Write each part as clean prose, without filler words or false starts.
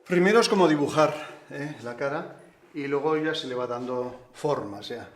Primero es como dibujar la cara y luego ya se le va dando formas ya.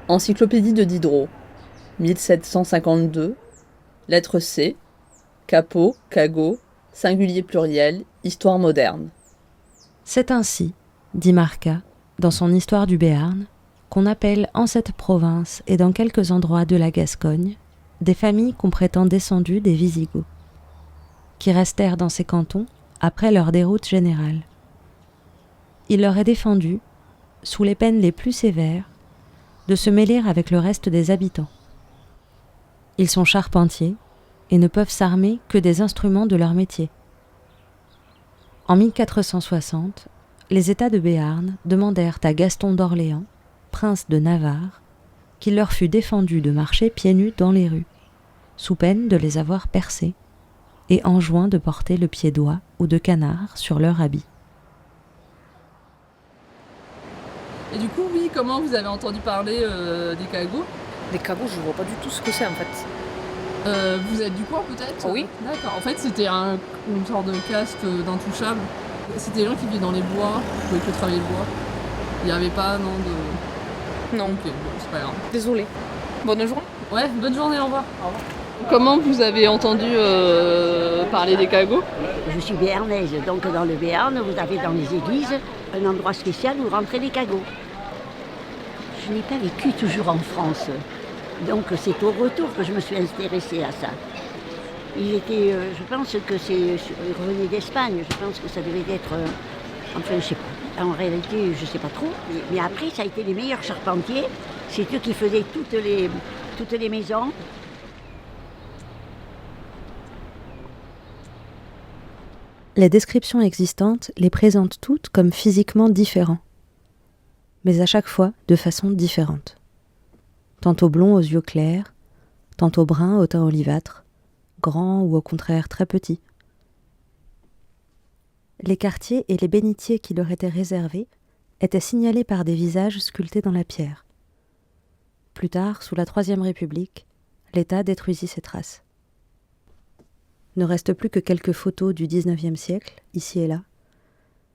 Encyclopédie de Diderot, 1752, lettre C, capot, cagot, singulier pluriel, histoire moderne. C'est ainsi, dit Marca, dans son Histoire du Béarn, qu'on appelle en cette province et dans quelques endroits de la Gascogne des familles qu'on prétend descendues des Visigoths, qui restèrent dans ces cantons après leur déroute générale. Il leur est défendu, sous les peines les plus sévères, de se mêler avec le reste des habitants. Ils sont charpentiers et ne peuvent s'armer que des instruments de leur métier. En 1460, les États de Béarn demandèrent à Gaston d'Orléans, prince de Navarre, qu'il leur fût défendu de marcher pieds nus dans les rues, sous peine de les avoir percés, et enjoint de porter le pied d'oie ou de canard sur leur habit. Et du coup, oui, comment vous avez entendu parler des cagots? Les cagots, je vois pas du tout ce que c'est en fait. Vous êtes du coin peut-être? Oui. D'accord. En fait, c'était une sorte de caste d'intouchables. C'était des gens qui vivaient dans les bois, qui pouvaient que travailler le bois. Il n'y avait pas, non, de... Non. Ok, bon, c'est pas grave. Désolée. Bonne journée. Ouais, bonne journée, au revoir. Au revoir. Comment vous avez entendu parler des cagots? Je suis béarnaise, donc dans le Béarn, vous avez dans les églises un endroit spécial où rentraient les cagots. Je n'ai pas vécu toujours en France, donc c'est au retour que je me suis intéressée à ça. Il était, je pense que c'est revenu d'Espagne, je pense que ça devait être, enfin je sais pas, en réalité je sais pas trop, mais après ça a été les meilleurs charpentiers, c'est eux qui faisaient toutes les maisons. Les descriptions existantes les présentent toutes comme physiquement différents, mais à chaque fois de façon différente. Tantôt blond aux yeux clairs, tantôt brun au teint olivâtre, grand ou au contraire très petit. Les quartiers et les bénitiers qui leur étaient réservés étaient signalés par des visages sculptés dans la pierre. Plus tard, sous la Troisième République, l'État détruisit ces traces. Ne reste plus que quelques photos du XIXe siècle, ici et là,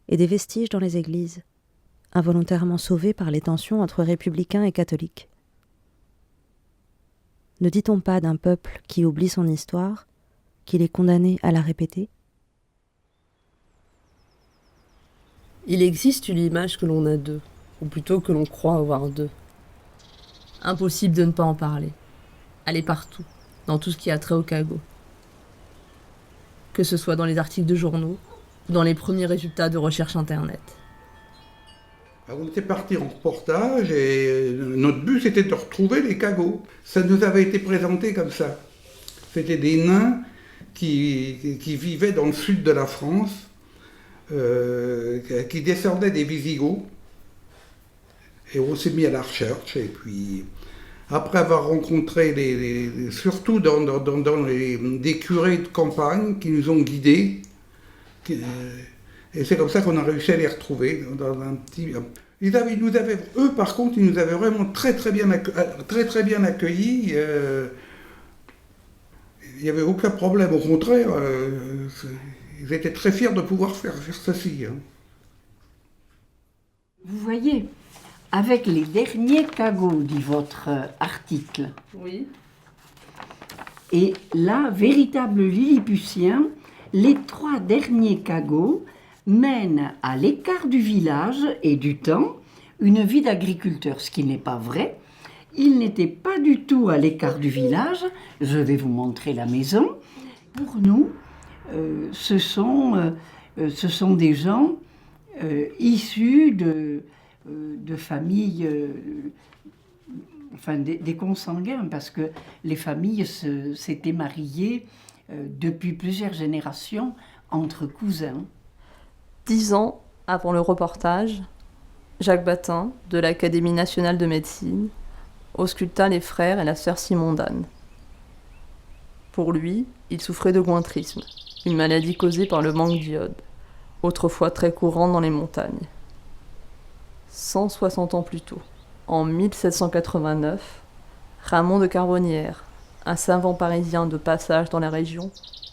et des vestiges dans les églises, involontairement sauvés par les tensions entre républicains et catholiques. Ne dit-on pas d'un peuple qui oublie son histoire, qu'il est condamné à la répéter? Il existe une image que l'on a d'eux, ou plutôt que l'on croit avoir d'eux. Impossible de ne pas en parler. Elle est partout, dans tout ce qui a trait au cagot. Que ce soit dans les articles de journaux, ou dans les premiers résultats de recherche internet. On était parti en reportage et notre but c'était de retrouver les cagots. Ça nous avait été présenté comme ça. C'était des nains qui vivaient dans le sud de la France, qui descendaient des Visigoths. Et on s'est mis à la recherche. Et puis, après avoir rencontré, surtout dans des curés de campagne qui nous ont guidés, et c'est comme ça qu'on a réussi à les retrouver dans un petit... eux par contre, ils nous avaient vraiment très bien accueillis. Il n'y avait aucun problème, au contraire, ils étaient très fiers de pouvoir faire ceci. Hein. Vous voyez, avec les derniers cagots, dit votre article. Oui. Et là, véritable Lilliputien, les 3 derniers cagots mènent à l'écart du village et du temps une vie d'agriculteur, ce qui n'est pas vrai. Ils n'étaient pas du tout à l'écart du village. Je vais vous montrer la maison. Pour nous, ce sont des gens issus de familles enfin des consanguins, parce que les familles s'étaient mariées depuis plusieurs générations entre cousins. 10 ans avant le reportage, Jacques Batin, de l'Académie nationale de médecine, ausculta les frères et la sœur Simondane. Pour lui, il souffrait de gointrisme, une maladie causée par le manque d'iode, autrefois très courant dans les montagnes. 160 ans plus tôt, en 1789, Ramon de Carbonnières, un savant parisien de passage dans la région,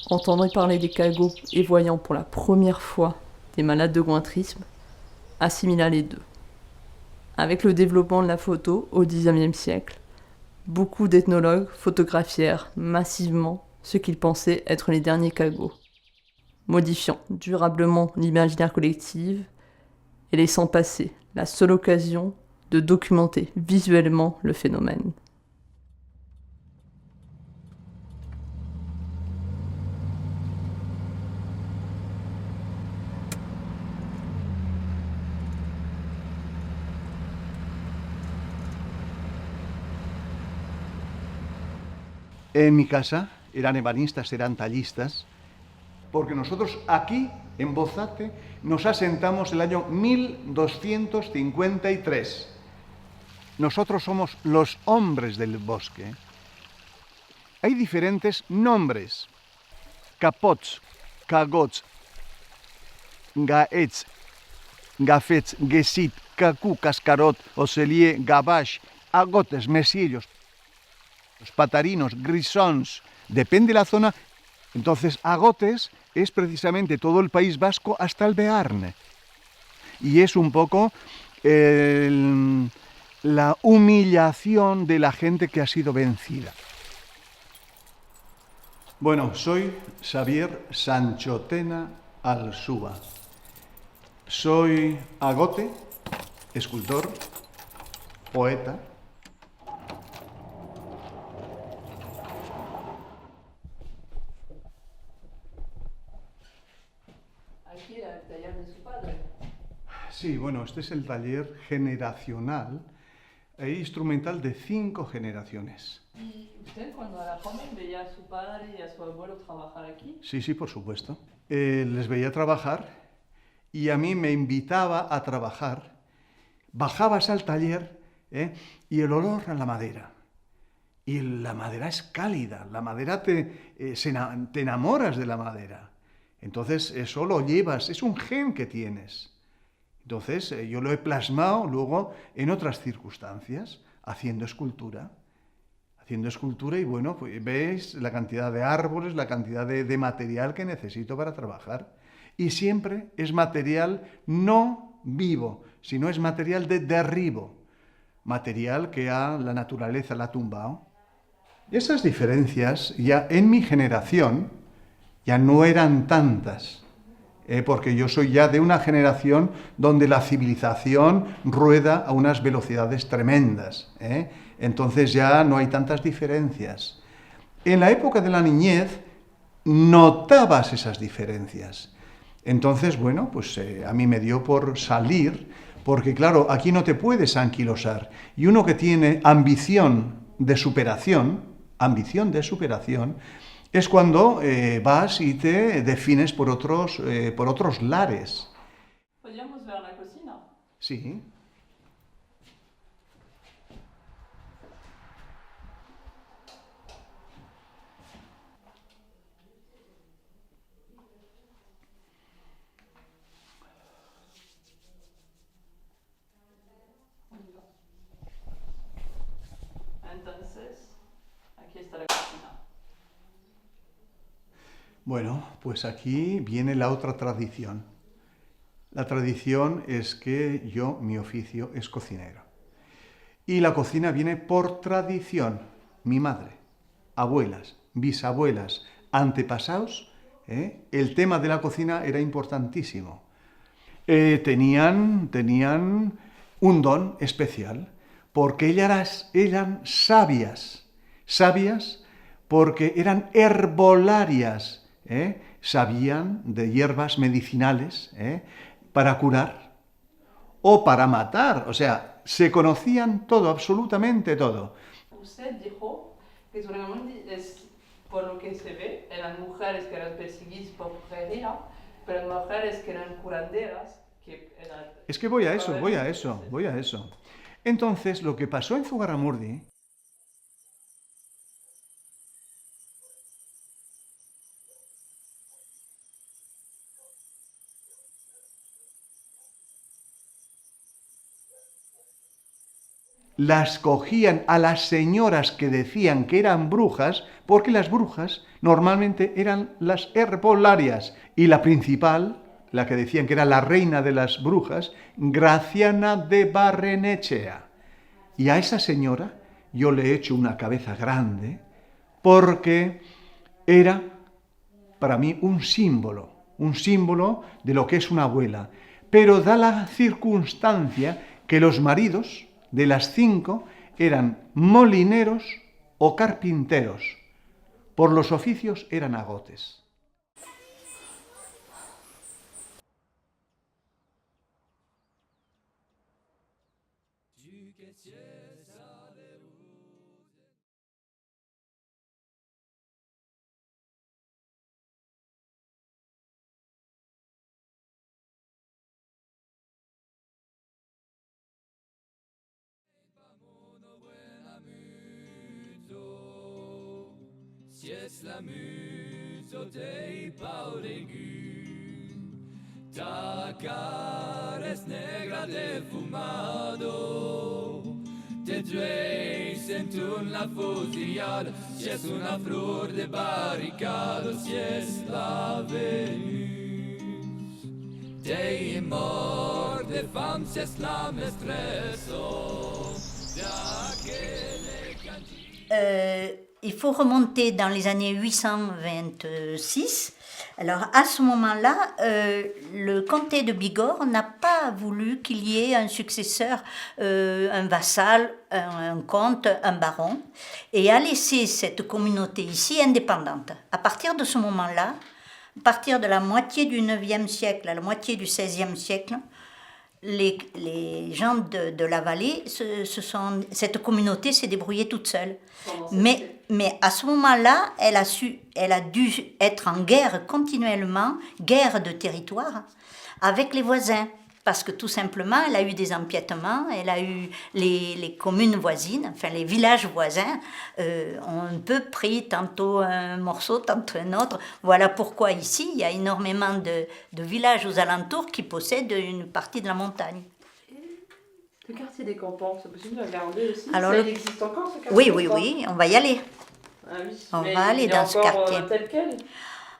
entendant parler des cagots et voyant pour la première fois des malades de gointrisme, assimila les deux. Avec le développement de la photo au XIXe siècle, beaucoup d'ethnologues photographièrent massivement ce qu'ils pensaient être les derniers cagots, modifiant durablement l'imaginaire collectif et laissant passer la seule occasion de documenter visuellement le phénomène. En mi casa eran ebanistas, eran tallistas, porque nosotros aquí, en Bozate, nos asentamos el año 1253. Nosotros somos los hombres del bosque. Hay diferentes nombres: capots, cagots, gaets, gafets, gesit, cacú, cascarot, oselier, gabash, agotes, mesillos, los patarinos, grisons, depende de la zona. Entonces, agotes es precisamente todo el País Vasco hasta el Bearne. Y es un poco la humillación de la gente que ha sido vencida. Bueno, soy Xavier Sanchotena Alsúa. Soy agote, escultor, poeta. Aquí el taller de su padre. Sí, bueno, este es el taller generacional e instrumental de 5 generaciones. ¿Y usted cuando era joven veía a su padre y a su abuelo trabajar aquí? Sí, sí, por supuesto. Les veía trabajar y a mí me invitaba a trabajar. Bajabas al taller y el olor a la madera. Y la madera es cálida, la madera te enamoras de la madera. Entonces eso lo llevas, es un gen que tienes. Entonces yo lo he plasmado luego en otras circunstancias, haciendo escultura. Y bueno, pues veis la cantidad de árboles, la cantidad de material que necesito para trabajar. Y siempre es material no vivo, sino es material de derribo. Material que la naturaleza la ha tumbado. Esas diferencias ya en mi generación ya no eran tantas, porque yo soy ya de una generación donde la civilización rueda a unas velocidades tremendas. Entonces ya no hay tantas diferencias. En la época de la niñez notabas esas diferencias. Entonces, bueno, pues a mí me dio por salir, porque claro, aquí no te puedes anquilosar. Y uno que tiene ambición de superación, es cuando vas y te defines por otros lares. ¿Podríamos ver la cocina? Sí. Entonces, aquí está la cocina. Bueno, pues aquí viene la otra tradición. La tradición es que mi oficio es cocinero. Y la cocina viene por tradición. Mi madre, abuelas, bisabuelas, antepasados, el tema de la cocina era importantísimo. Tenían un don especial, porque ellas eran sabias porque eran herbolarias. Sabían de hierbas medicinales para curar, o para matar. O sea, se conocían todo, absolutamente todo. Usted dijo que seguramente es, por lo que se ve, eran mujeres que eran perseguidas por brujería, pero mujeres que eran curanderas, que eran... Es que voy a eso. Entonces, lo que pasó en Zugarramurdi, las cogían a las señoras que decían que eran brujas, porque las brujas normalmente eran las herbolarias, y la principal, la que decían que era la reina de las brujas, Graciana de Barrenechea. Y a esa señora yo le he hecho una cabeza grande, porque era para mí un símbolo de lo que es una abuela. Pero da la circunstancia que los maridos de las 5 eran molineros o carpinteros. Por los oficios eran agotes. Si es la muso dei pauregu, ta cara es negra de fumado, te traes en la fusillada, si es una flor de barricado, si es la Venus, de mort de femme, si es la mestreso, il faut remonter dans les années 826. Alors à ce moment-là, le comté de Bigorre n'a pas voulu qu'il y ait un successeur, un vassal, un comte, un baron, et a laissé cette communauté ici indépendante. À partir de ce moment-là, à partir de la moitié du 9e siècle à la moitié du 16e siècle, les gens de la vallée, cette communauté s'est débrouillée toute seule. Mais à ce moment-là, elle a dû être en guerre continuellement, guerre de territoire, avec les voisins. Parce que tout simplement, elle a eu des empiètements, elle a eu les communes voisines, enfin les villages voisins, ont un peu pris tantôt un morceau, tantôt un autre. Voilà pourquoi ici, il y a énormément de villages aux alentours qui possèdent une partie de la montagne. Le quartier des Campans, c'est possible de regarder aussi? Alors, ça existe encore, ce quartier? Oui, on va y aller. Ah oui, On mais va aller il est dans ce encore, quartier. Tel quel?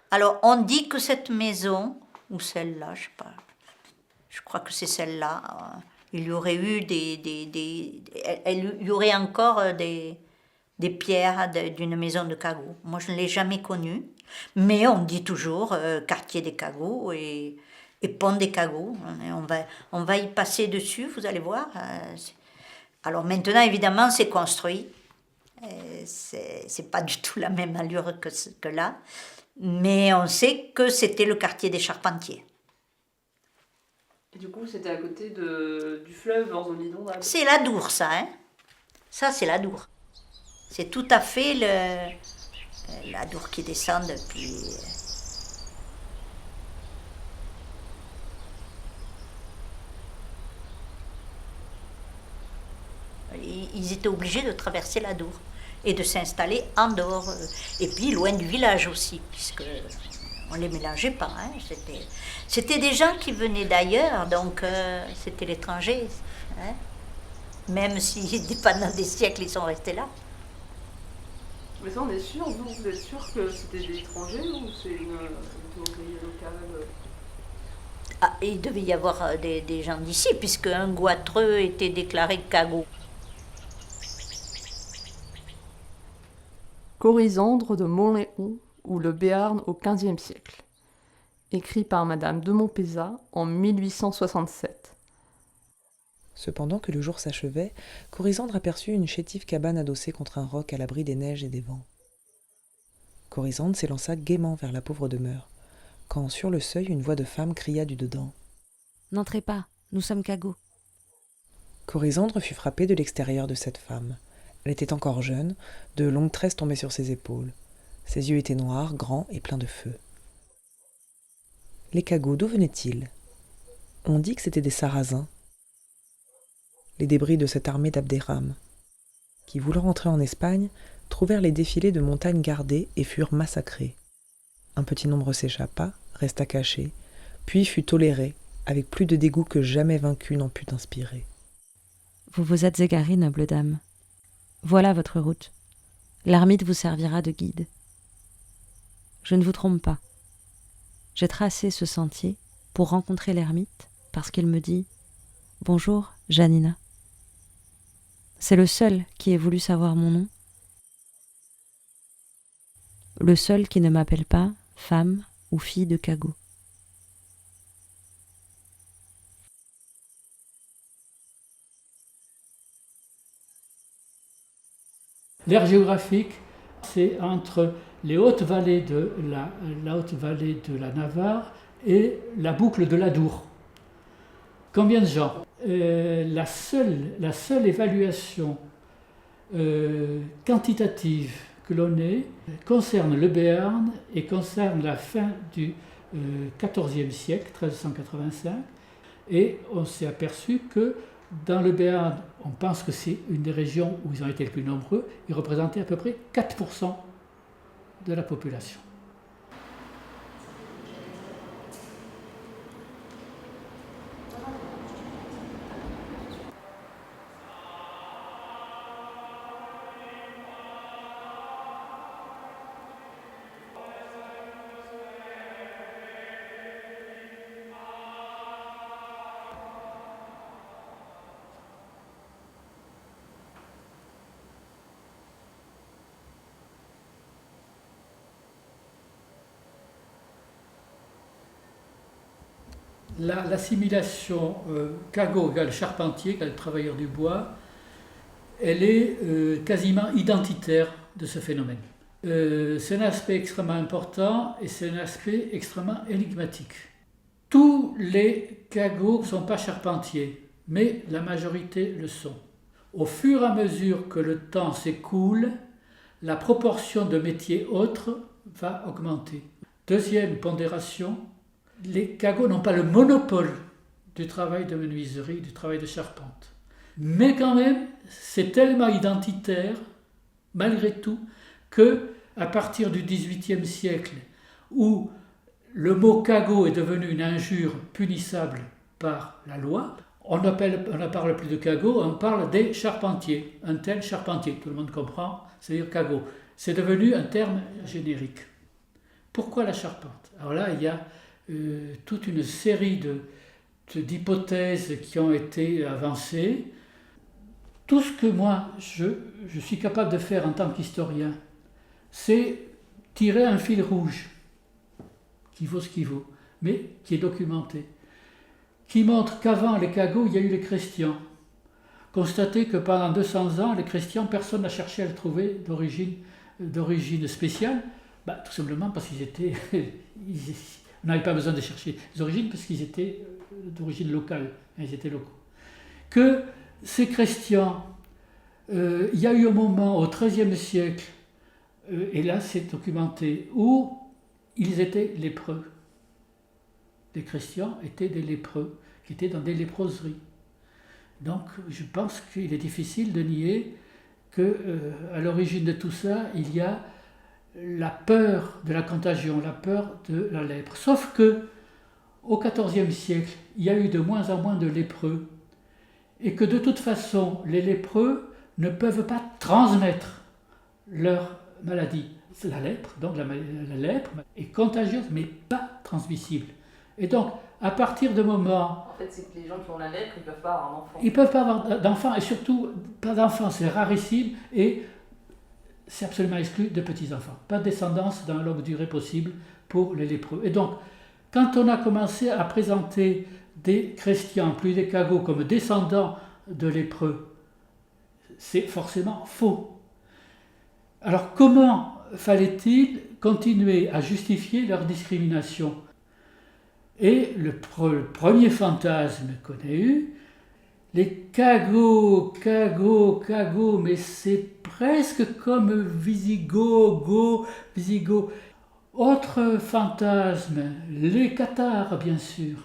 Alors, on dit que cette maison, ou celle-là, je sais pas, je crois que c'est celle-là, il y aurait eu il y aurait encore des pierres d'une maison de Cagoux. Moi, je ne l'ai jamais connue, mais on dit toujours quartier des Cagoux et pont des Cagoux. On va y passer dessus, vous allez voir. Alors maintenant, évidemment, c'est construit. C'est pas du tout la même allure que là, mais on sait que c'était le quartier des Charpentiers. Et du coup, c'était à côté du fleuve, dans zone inondable. C'est l'Adour, ça, hein. Ça, c'est l'Adour. C'est tout à fait l'Adour qui descend depuis... Ils étaient obligés de traverser l'Adour et de s'installer en dehors. Et puis, loin du village aussi, puisque... On ne les mélangeait pas, hein. C'était des gens qui venaient d'ailleurs, donc c'était l'étranger. Hein. Même si pendant des siècles ils sont restés là. Mais ça, on est sûr, vous êtes sûr que c'était des étrangers ou c'est une théorie locale? Ah, il devait y avoir des gens d'ici, puisque un goitreux était déclaré Cagoux. Corisandre de Montléon ou le Béarn au XVe siècle, écrit par Madame de Montpezat en 1867. Cependant que le jour s'achevait, Corisandre aperçut une chétive cabane adossée contre un roc à l'abri des neiges et des vents. Corisandre s'élança gaiement vers la pauvre demeure, quand sur le seuil une voix de femme cria du dedans. N'entrez pas, nous sommes Cagoux. Corisandre fut frappée de l'extérieur de cette femme. Elle était encore jeune, de longues tresses tombaient sur ses épaules. Ses yeux étaient noirs, grands et pleins de feu. Les cagots, d'où venaient-ils? On dit que c'étaient des Sarrasins, les débris de cette armée d'Abderrahm, qui, voulant rentrer en Espagne, trouvèrent les défilés de montagnes gardés et furent massacrés. Un petit nombre s'échappa, resta caché, puis fut toléré, avec plus de dégoût que jamais vaincu n'en put inspirer. Vous vous êtes égarée, noble dame. Voilà votre route. L'ermite vous servira de guide. Je ne vous trompe pas. J'ai tracé ce sentier pour rencontrer l'ermite parce qu'il me dit « Bonjour, Janina ». C'est le seul qui ait voulu savoir mon nom. Le seul qui ne m'appelle pas femme ou fille de cagot. L'aire géographique, c'est entre les hautes vallées de la haute vallée de la Navarre et la boucle de l'Adour. Combien de gens? La seule évaluation quantitative que l'on ait concerne le Béarn et concerne la fin du XIVe siècle, 1385, et on s'est aperçu que dans le Béarn, on pense que c'est une des régions où ils ont été les plus nombreux, ils représentaient à peu près 4% de la population. L'assimilation cagot égale charpentier égale travailleur du bois, elle est quasiment identitaire de ce phénomène. C'est un aspect extrêmement important et c'est un aspect extrêmement énigmatique. Tous les cagots ne sont pas charpentiers, mais la majorité le sont. Au fur et à mesure que le temps s'écoule, la proportion de métiers autres va augmenter. Deuxième pondération, les cagots n'ont pas le monopole du travail de menuiserie, du travail de charpente. Mais quand même, c'est tellement identitaire, malgré tout, qu'à partir du XVIIIe siècle, où le mot cagot est devenu une injure punissable par la loi, on ne parle plus de cagots, on parle des charpentiers. Un tel charpentier, tout le monde comprend, c'est-à-dire cagot. C'est devenu un terme générique. Pourquoi la charpente? Alors là, il y a toute une série d'hypothèses qui ont été avancées. Tout ce que moi, je suis capable de faire en tant qu'historien, c'est tirer un fil rouge, qui vaut ce qu'il vaut, mais qui est documenté, qui montre qu'avant les cagots, il y a eu les chrétiens. Constatez que pendant 200 ans, les chrétiens, personne n'a cherché à le trouver d'origine spéciale, tout simplement parce qu'ils étaient... On n'avait pas besoin de chercher les origines parce qu'ils étaient d'origine locale, ils étaient locaux. Que ces chrétiens, il y a eu un moment au XIIIe siècle, et là c'est documenté, où ils étaient lépreux. Les chrétiens étaient des lépreux, qui étaient dans des léproseries. Donc je pense qu'il est difficile de nier qu'à l'origine de tout ça, il y a la peur de la contagion, la peur de la lèpre. Sauf que au XIVe siècle, il y a eu de moins en moins de lépreux et que de toute façon, les lépreux ne peuvent pas transmettre leur maladie. La lèpre, donc la lèpre est contagieuse mais pas transmissible. Et donc, à partir de moment... En fait, c'est que les gens qui ont la lèpre, ils ne peuvent pas avoir d'enfants. Ils ne peuvent pas avoir d'enfants et surtout, pas d'enfants, c'est rarissime et c'est absolument exclu de petits-enfants. Pas de descendance dans la longue durée possible pour les lépreux. Et donc, quand on a commencé à présenter des chrétiens, plus des cagots, comme descendants de lépreux, c'est forcément faux. Alors, comment fallait-il continuer à justifier leur discrimination? Et le premier fantasme qu'on a eu, Les cagots, mais c'est presque comme Visigoth. Autre fantasme, les cathares, bien sûr.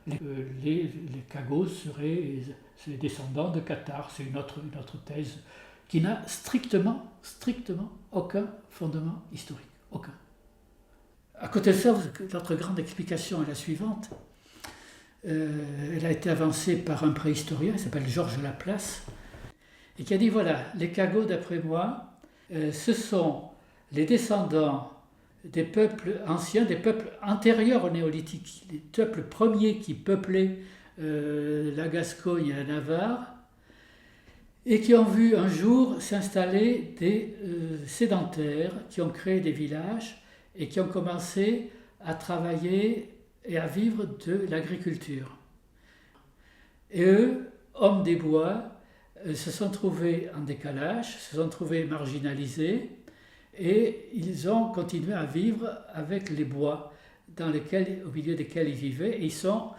Les cagots seraient les descendants de cathares. C'est une autre thèse qui n'a strictement aucun fondement historique. Aucun. À côté de ça, notre grande explication est la suivante. Elle a été avancée par un préhistorien, il s'appelle Georges Laplace, et qui a dit voilà, les cagots, d'après moi, ce sont les descendants des peuples anciens, des peuples antérieurs au néolithique, les peuples premiers qui peuplaient la Gascogne et la Navarre, et qui ont vu un jour s'installer des sédentaires qui ont créé des villages et qui ont commencé à travailler et à vivre de l'agriculture. Et eux, hommes des bois, se sont trouvés en décalage, se sont trouvés marginalisés, et ils ont continué à vivre avec les bois au milieu desquels ils vivaient. Et ils sont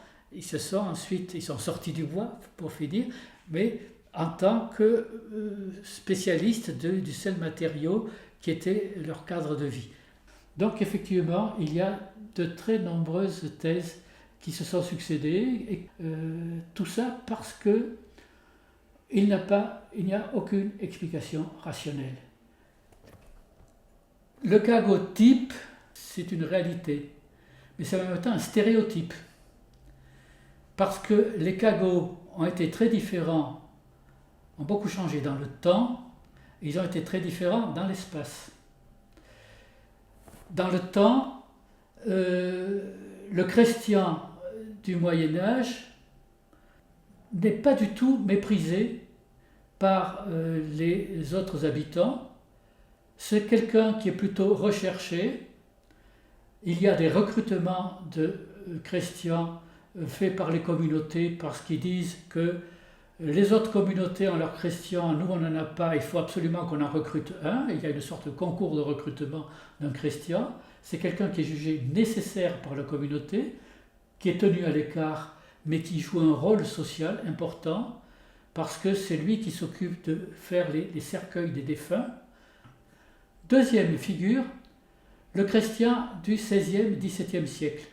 sortis du bois, pour finir, mais en tant que spécialistes du seul matériau qui était leur cadre de vie. Donc effectivement, il y a de très nombreuses thèses qui se sont succédées, et tout ça parce que il n'y a aucune explication rationnelle. Le cagot type, c'est une réalité, mais c'est en même temps un stéréotype, parce que les cagots ont été très différents, ont beaucoup changé dans le temps, et ils ont été très différents dans l'espace. Dans le temps, le chrétien du Moyen-Âge n'est pas du tout méprisé par les autres habitants. C'est quelqu'un qui est plutôt recherché. Il y a des recrutements de chrétiens faits par les communautés parce qu'ils disent que les autres communautés ont leurs chrétiens, nous on n'en a pas, il faut absolument qu'on en recrute un. Il y a une sorte de concours de recrutement d'un chrétien. C'est quelqu'un qui est jugé nécessaire par la communauté, qui est tenu à l'écart, mais qui joue un rôle social important, parce que c'est lui qui s'occupe de faire les cercueils des défunts. Deuxième figure, le chrétien du XVIe, XVIIe siècle.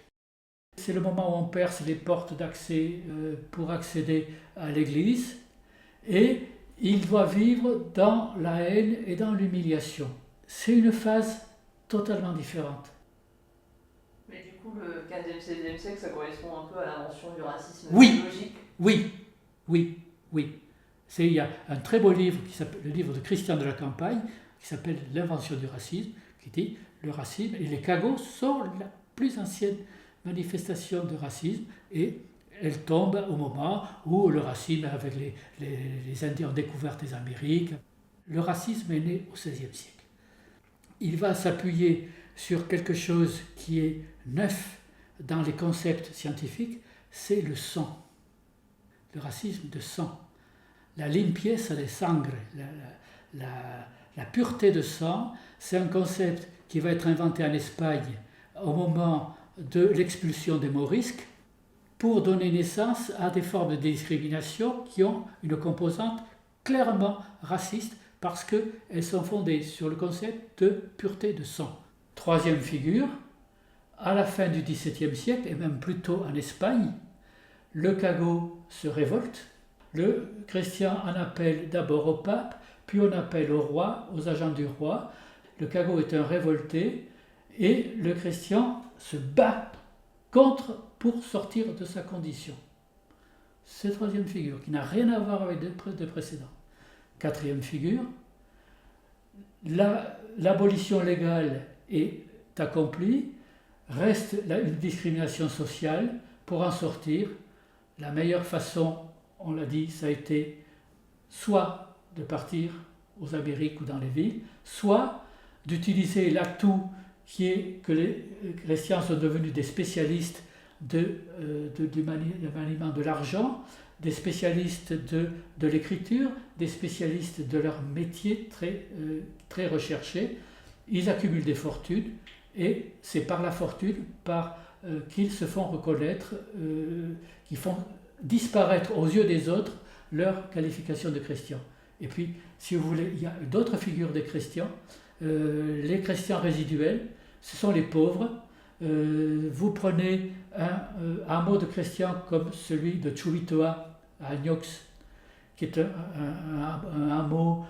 C'est le moment où on perce les portes d'accès pour accéder à l'église, et il doit vivre dans la haine et dans l'humiliation. C'est une phase totalement différente. Mais du coup, le 15e, 16e siècle, ça correspond un peu à l'invention du racisme biologique. Oui. Il y a un très beau livre, qui s'appelle le livre de Christian de la Campagne, qui s'appelle L'invention du racisme, qui dit le racisme et les cagots sont la plus ancienne manifestation de racisme, et elle tombe au moment où le racisme, avec les Indiens, ont découvert les Amériques. Le racisme est né au XVIe siècle. Il va s'appuyer sur quelque chose qui est neuf dans les concepts scientifiques, c'est le sang. Le racisme de sang. La limpieza de sangre, la pureté de sang, c'est un concept qui va être inventé en Espagne au moment de l'expulsion des Morisques pour donner naissance à des formes de discrimination qui ont une composante clairement raciste parce qu'elles sont fondées sur le concept de pureté de sang. Troisième figure, à la fin du XVIIe siècle, et même plus tôt en Espagne, le cagot se révolte. Le chrétien en appelle d'abord au pape, puis on appelle au roi, aux agents du roi. Le cagot est un révolté et le chrétien se bat pour sortir de sa condition. C'est la troisième figure, qui n'a rien à voir avec de précédent. Quatrième figure, l'abolition légale est accomplie, reste une discrimination sociale. Pour en sortir, la meilleure façon, on l'a dit, ça a été soit de partir aux Amériques ou dans les villes, soit d'utiliser l'atout qui est que les chrétiens sont devenus des spécialistes du maniement de l'argent, des spécialistes de l'écriture, des spécialistes de leur métier très recherché. Ils accumulent des fortunes et c'est par la fortune qu'ils se font reconnaître, qu'ils font disparaître aux yeux des autres leur qualification de chrétiens. Et puis, si vous voulez, il y a d'autres figures des chrétiens. Les chrétiens résiduels, ce sont les pauvres. Vous prenez un mot de chrétien comme celui de Chuvitoa à Agnox, qui est un mot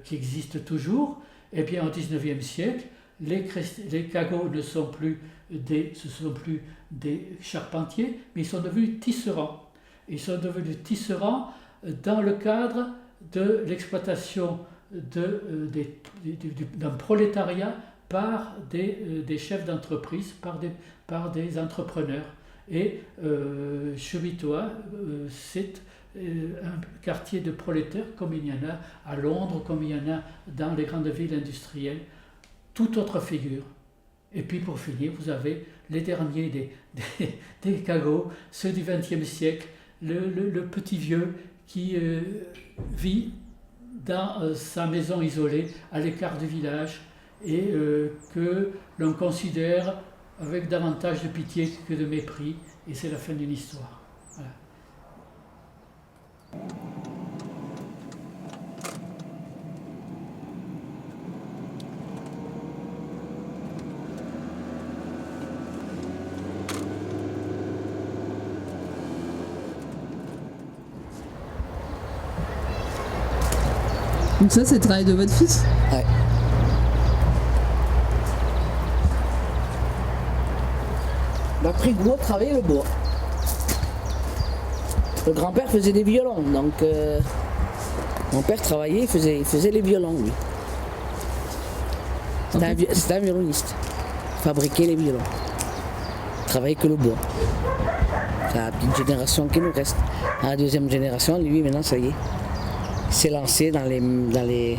qui existe toujours. Eh bien, au XIXe siècle, les cagots ne sont plus des charpentiers, mais ils sont devenus tisserands. Ils sont devenus tisserands dans le cadre de l'exploitation d'un prolétariat par des chefs d'entreprise, par des entrepreneurs. Et Chuvitoa, c'est un quartier de prolétaires comme il y en a à Londres, comme il y en a dans les grandes villes industrielles, toute autre figure. Et puis pour finir, vous avez les derniers des cagots, ceux du XXe siècle, le petit vieux qui vit dans sa maison isolée à l'écart du village et que l'on considère avec davantage de pitié que de mépris, et c'est la fin d'une histoire. Voilà. Donc ça, c'est le travail de votre fils? Ouais. Ma primo travaillait le bois. Le grand-père faisait des violons, donc mon père travaillait, il faisait les violons, lui. C'était un violoniste. Il fabriquait les violons. Il travaillait que le bois. C'est la petite génération qui nous reste. La deuxième génération, lui, maintenant, ça y est. Il s'est lancé dans les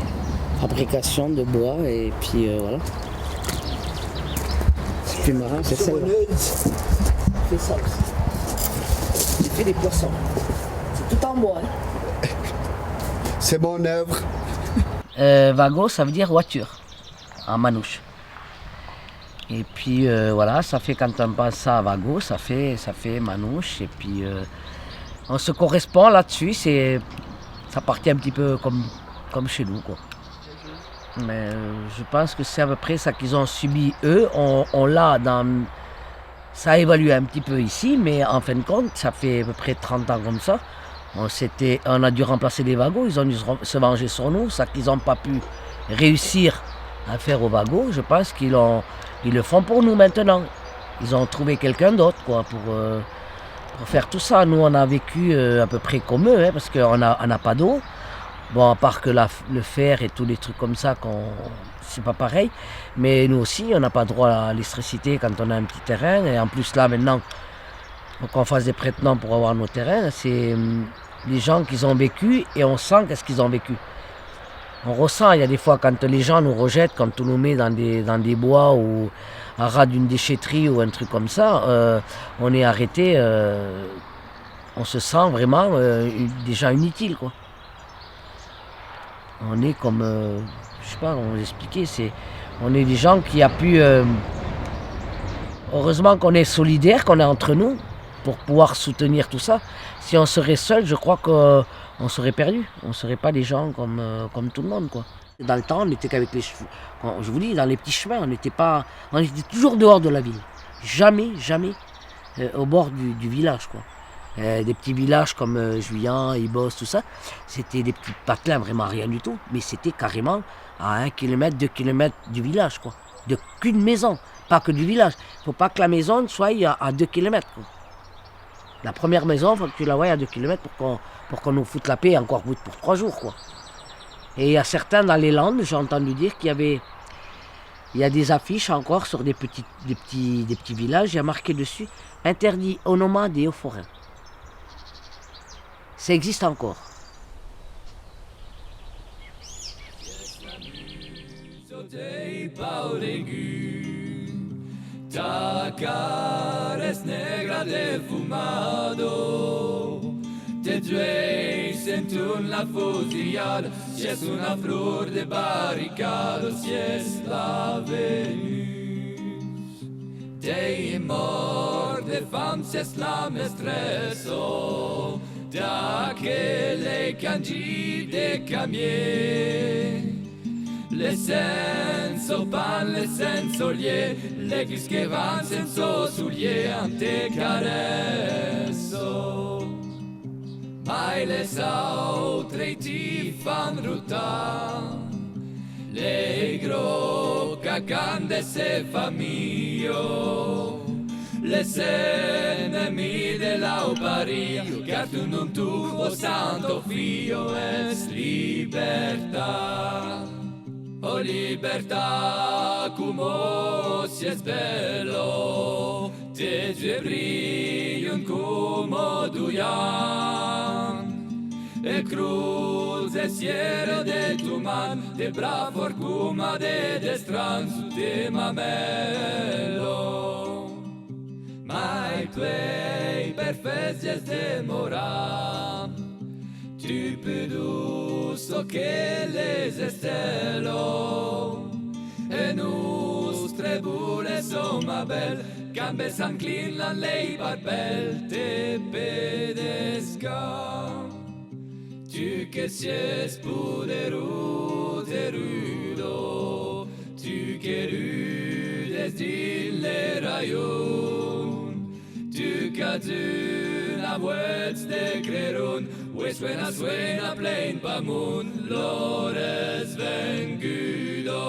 fabrications de bois, et puis voilà. C'est plus marrant, c'est ça. J'ai fait ça aussi. J'ai fait des poissons. C'est tout en bois. Hein. C'est mon œuvre. Vago, ça veut dire voiture, en manouche. Et puis voilà, ça fait quand on pense à Vago, ça fait manouche. Et puis on se correspond là-dessus, ça partit un petit peu comme chez nous, quoi. Mais je pense que c'est à peu près ça qu'ils ont subi eux. On l'a dans... Ça a évolué un petit peu ici, mais en fin de compte, ça fait à peu près 30 ans comme ça. On a dû remplacer les Vagos, ils ont dû se venger sur nous, ça qu'ils n'ont pas pu réussir à faire aux Vagos. Je pense qu'ils le font pour nous maintenant. Ils ont trouvé quelqu'un d'autre, quoi, pour faire tout ça. Nous, on a vécu à peu près comme eux, hein, parce qu'on n'a pas d'eau. Bon, à part que le fer et tous les trucs comme ça, c'est pas pareil. Mais nous aussi, on n'a pas droit à l'électricité quand on a un petit terrain. Et en plus, là, maintenant, faut qu'on fasse des prête-noms pour avoir nos terrains. C'est les gens qui ont vécu et on sent qu'est-ce qu'ils ont vécu. On ressent, il y a des fois, quand les gens nous rejettent, quand on nous met dans des bois ou à ras d'une déchetterie ou un truc comme ça, on est arrêté, on se sent vraiment déjà inutile, quoi. On est comme, je sais pas comment vous expliquer, on est des gens qui a pu, heureusement qu'on est solidaires, qu'on est entre nous pour pouvoir soutenir tout ça. Si on serait seul, je crois qu'on serait perdu, on ne serait pas des gens comme tout le monde, quoi. Dans le temps, on n'était qu'avec les chevaux. Je vous dis, dans les petits chemins, on était toujours dehors de la ville. Jamais au bord du village, quoi. Des petits villages comme Juillan, Ibos, tout ça, c'était des petits patelins, vraiment rien du tout, mais c'était carrément à 1 km, 2 km du village, quoi. Qu'une maison, pas que du village. Il ne faut pas que la maison soit à 2 km, quoi. La première maison, il faut que tu la voies à 2 km pour qu'on nous foute la paix, encore pour 3 jours, quoi. Et il y a certains dans les Landes, j'ai entendu dire il y a des affiches encore sur des petits villages, il y a marqué dessus « Interdit aux nomades et aux forains ». Ça existe encore. Te dueis en la fusillade, si es una flor de barricado, si es la Venus. Te mort de fam, si es la mestreso, da que le de cangi de camier. Le senso pan, le senso lié, l'église che va senso soulier, ante caresso. Mai les autres ti fan rutar, le gros cacan de se famillo. Les ennemis de la oparia, car tu non tu, o santo Fio, es libertà. Oh libertà, como si es bello, te due brillon como duian. E cruz es sierra de tu man, de brafor cuma de destran su te mamelo. Mai tuei perfezies demora, tu peux so che les estelo, e nus trebule soma bel, gambe s'inclin la lei barbel te pedesca. Tu che sies poderus e rudo, tu che rudes dille raion, tu cazun a vuets de crerun, ue suena plain pamun, lores vengudo.